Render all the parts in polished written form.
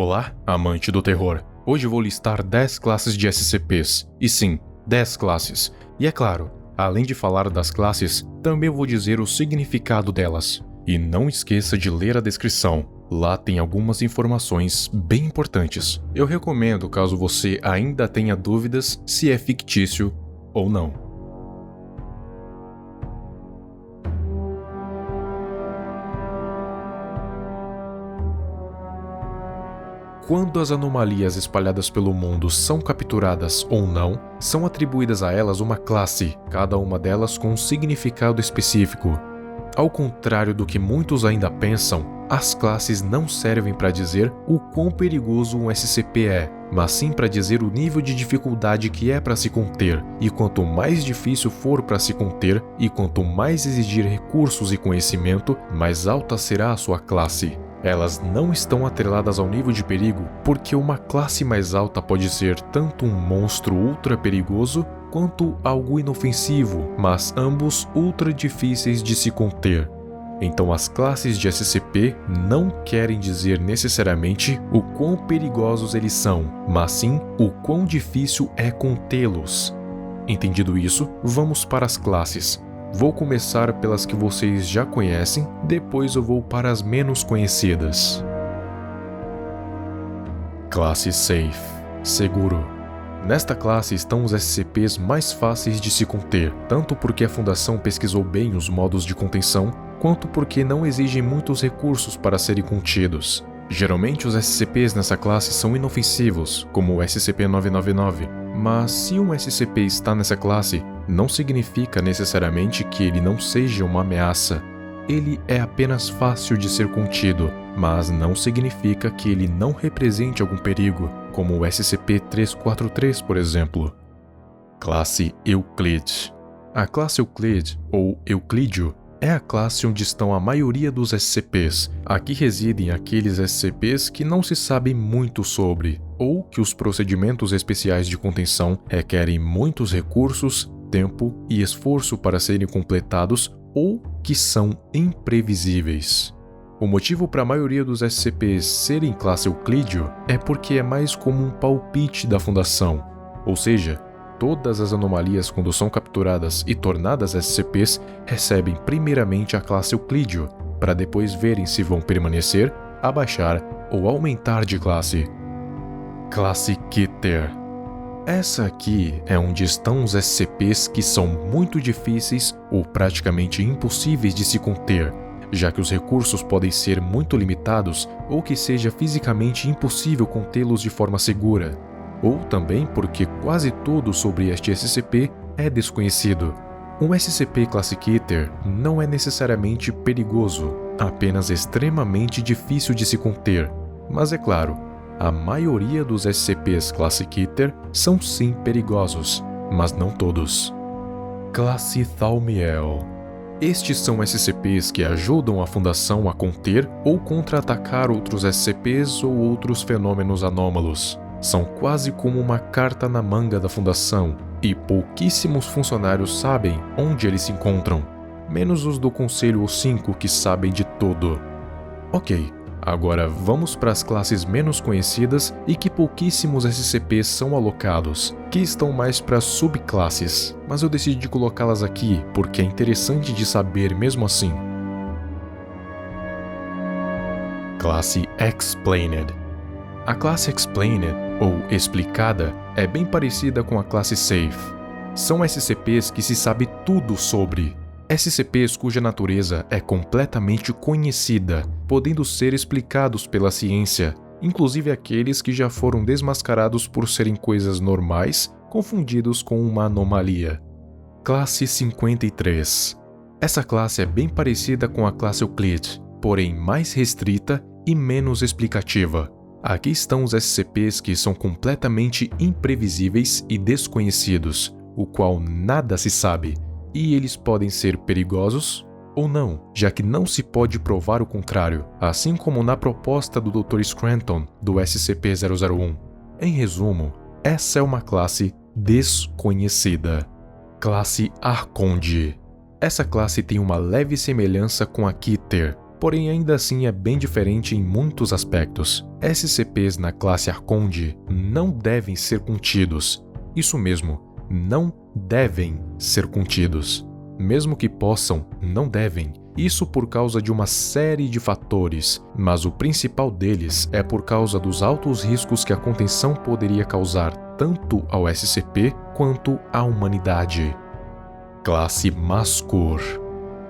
Olá, amante do terror. Hoje vou listar 10 classes de SCPs. E sim, 10 classes. E é claro, além de falar das classes, também vou dizer o significado delas. E não esqueça de ler a descrição. Lá tem algumas informações bem importantes. Eu recomendo caso você ainda tenha dúvidas se é fictício ou não. Quando as anomalias espalhadas pelo mundo são capturadas ou não, são atribuídas a elas uma classe, cada uma delas com um significado específico. Ao contrário do que muitos ainda pensam, as classes não servem para dizer o quão perigoso um SCP é, mas sim para dizer o nível de dificuldade que é para se conter, e quanto mais difícil for para se conter, e quanto mais exigir recursos e conhecimento, mais alta será a sua classe. Elas não estão atreladas ao nível de perigo, porque uma classe mais alta pode ser tanto um monstro ultra perigoso, quanto algo inofensivo, mas ambos ultra difíceis de se conter. Então as classes de SCP não querem dizer necessariamente o quão perigosos eles são, mas sim o quão difícil é contê-los. Entendido isso, vamos para as classes. Vou começar pelas que vocês já conhecem, depois eu vou para as menos conhecidas. Classe Safe, seguro. Nesta classe estão os SCPs mais fáceis de se conter, tanto porque a Fundação pesquisou bem os modos de contenção, quanto porque não exigem muitos recursos para serem contidos. Geralmente os SCPs nessa classe são inofensivos, como o SCP-999, mas se um SCP está nessa classe, não significa necessariamente que ele não seja uma ameaça. Ele é apenas fácil de ser contido, mas não significa que ele não represente algum perigo, como o SCP-343, por exemplo. Classe Euclid. A classe Euclid, ou Euclídeo, é a classe onde estão a maioria dos SCPs. Aqui residem aqueles SCPs que não se sabe muito sobre, ou que os procedimentos especiais de contenção requerem muitos recursos, tempo e esforço para serem completados, ou que são imprevisíveis. O motivo para a maioria dos SCPs serem classe Euclídeo é porque é mais como um palpite da Fundação, ou seja, todas as anomalias quando são capturadas e tornadas SCPs recebem primeiramente a classe Euclídeo, para depois verem se vão permanecer, abaixar ou aumentar de classe. Classe Keter. Essa aqui é onde estão os SCPs que são muito difíceis ou praticamente impossíveis de se conter, já que os recursos podem ser muito limitados ou que seja fisicamente impossível contê-los de forma segura, ou também porque quase tudo sobre este SCP é desconhecido. Um SCP classe Keter não é necessariamente perigoso, apenas extremamente difícil de se conter, mas é claro, a maioria dos SCPs classe Keter são sim perigosos, mas não todos. Classe Thaumiel. Estes são SCPs que ajudam a Fundação a conter ou contra-atacar outros SCPs ou outros fenômenos anômalos. São quase como uma carta na manga da Fundação, e pouquíssimos funcionários sabem onde eles se encontram, menos os do Conselho O5 que sabem de tudo. Ok. Agora vamos para as classes menos conhecidas e que pouquíssimos SCPs são alocados, que estão mais para subclasses, mas eu decidi colocá-las aqui porque é interessante de saber mesmo assim. Classe Explained. A classe Explained, ou Explicada, é bem parecida com a classe Safe. São SCPs que se sabe tudo sobre. SCPs cuja natureza é completamente conhecida, podendo ser explicados pela ciência, inclusive aqueles que já foram desmascarados por serem coisas normais, confundidos com uma anomalia. Classe 53. Essa classe é bem parecida com a classe Euclid, porém mais restrita e menos explicativa. Aqui estão os SCPs que são completamente imprevisíveis e desconhecidos, o qual nada se sabe. E eles podem ser perigosos ou não, já que não se pode provar o contrário, assim como na proposta do Dr. Scranton do SCP-001. Em resumo, essa é uma classe desconhecida. Classe Arconde. Essa classe tem uma leve semelhança com a Keter, porém ainda assim é bem diferente em muitos aspectos. SCPs na classe Arconde não devem ser contidos. Isso mesmo, não devem ser contidos. Mesmo que possam, não devem. Isso por causa de uma série de fatores, mas o principal deles é por causa dos altos riscos que a contenção poderia causar tanto ao SCP quanto à humanidade. Classe Mascur.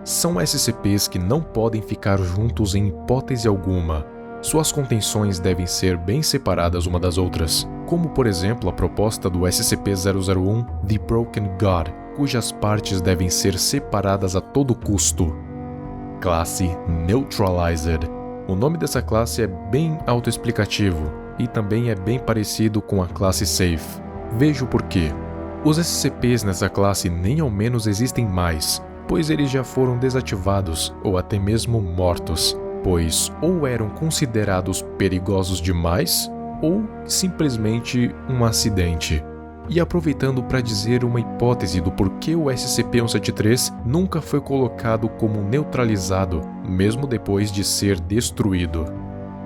São SCPs que não podem ficar juntos em hipótese alguma. Suas contenções devem ser bem separadas uma das outras, como por exemplo a proposta do SCP-001 The Broken God, cujas partes devem ser separadas a todo custo. Classe Neutralized. O nome dessa classe é bem autoexplicativo e também é bem parecido com a classe Safe. Veja o porquê. Os SCPs nessa classe nem ao menos existem mais, pois eles já foram desativados ou até mesmo mortos, pois ou eram considerados perigosos demais ou simplesmente um acidente. E aproveitando para dizer uma hipótese do porquê o SCP-173 nunca foi colocado como neutralizado, mesmo depois de ser destruído.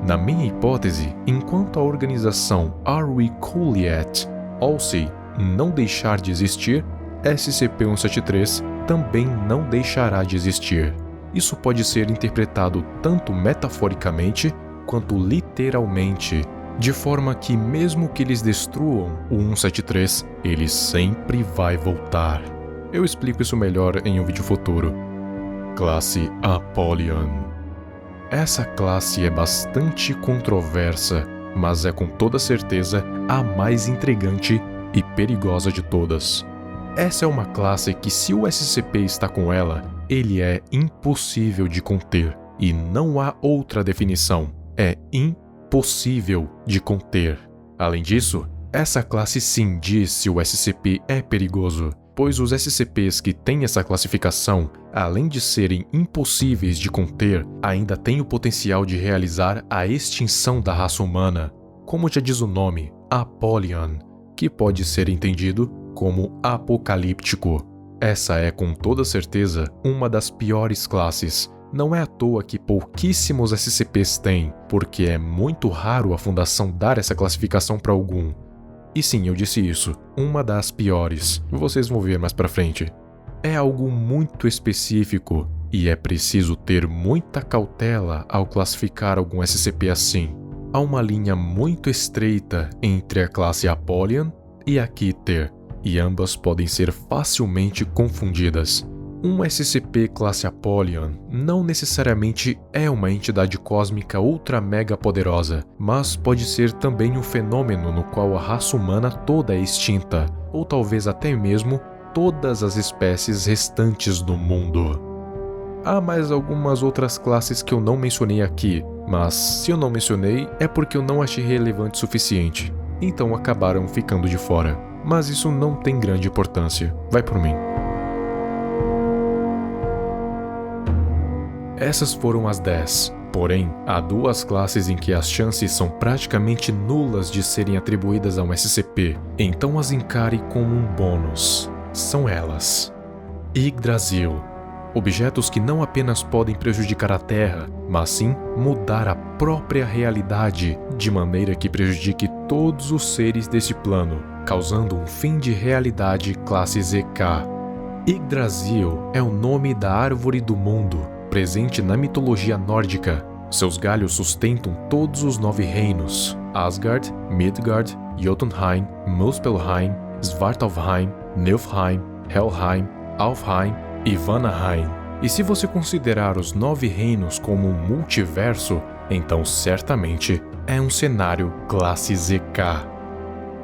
Na minha hipótese, enquanto a organização Are We Cool Yet? Halsey não deixar de existir, SCP-173 também não deixará de existir. Isso pode ser interpretado tanto metaforicamente quanto literalmente, de forma que mesmo que eles destruam o 173, ele sempre vai voltar. Eu explico isso melhor em um vídeo futuro. Classe Apollyon. Essa classe é bastante controversa, mas é com toda certeza a mais intrigante e perigosa de todas. Essa é uma classe que, se o SCP está com ela, ele é impossível de conter, e não há outra definição. É impossível de conter. Além disso, essa classe sim diz se o SCP é perigoso, pois os SCPs que têm essa classificação, além de serem impossíveis de conter, ainda têm o potencial de realizar a extinção da raça humana, como já diz o nome, Apollyon, que pode ser entendido como apocalíptico. Essa é com toda certeza uma das piores classes. Não é à toa que pouquíssimos SCPs têm, porque é muito raro a Fundação dar essa classificação para algum. E sim, eu disse isso, uma das piores. Vocês vão ver mais pra frente. É algo muito específico e é preciso ter muita cautela ao classificar algum SCP assim. Há uma linha muito estreita entre a classe Apollyon e a Keter, e ambas podem ser facilmente confundidas. Um SCP classe Apollyon não necessariamente é uma entidade cósmica ultra mega poderosa, mas pode ser também um fenômeno no qual a raça humana toda é extinta, ou talvez até mesmo todas as espécies restantes do mundo. Há mais algumas outras classes que eu não mencionei aqui, mas se eu não mencionei é porque eu não achei relevante o suficiente, então acabaram ficando de fora. Mas isso não tem grande importância, vai por mim. Essas foram as 10, porém, há duas classes em que as chances são praticamente nulas de serem atribuídas a um SCP, então as encare como um bônus. São elas: Yggdrasil, objetos que não apenas podem prejudicar a Terra, mas sim mudar a própria realidade de maneira que prejudique todos os seres desse plano, causando um fim de realidade classe ZK. Yggdrasil é o nome da árvore do mundo, presente na mitologia nórdica. Seus galhos sustentam todos os 9 reinos: Asgard, Midgard, Jotunheim, Muspelheim, Svartalfheim, Niflheim, Helheim, Alfheim e Vanaheim. E se você considerar os 9 reinos como um multiverso, então certamente é um cenário classe ZK.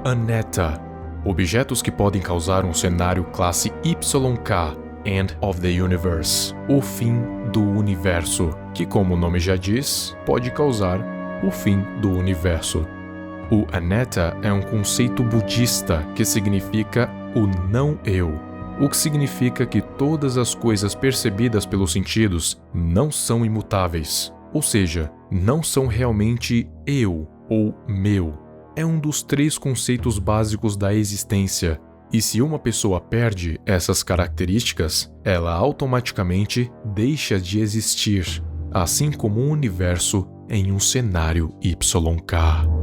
Aneta, objetos que podem causar um cenário classe YK, End of the Universe, o fim do universo, que, como o nome já diz, pode causar o fim do universo. O Aneta é um conceito budista que significa o não-eu, o que significa que todas as coisas percebidas pelos sentidos não são imutáveis, ou seja, não são realmente eu ou meu. É um dos 3 conceitos básicos da existência. E se uma pessoa perde essas características, ela automaticamente deixa de existir. assim como um universo em um cenário YK.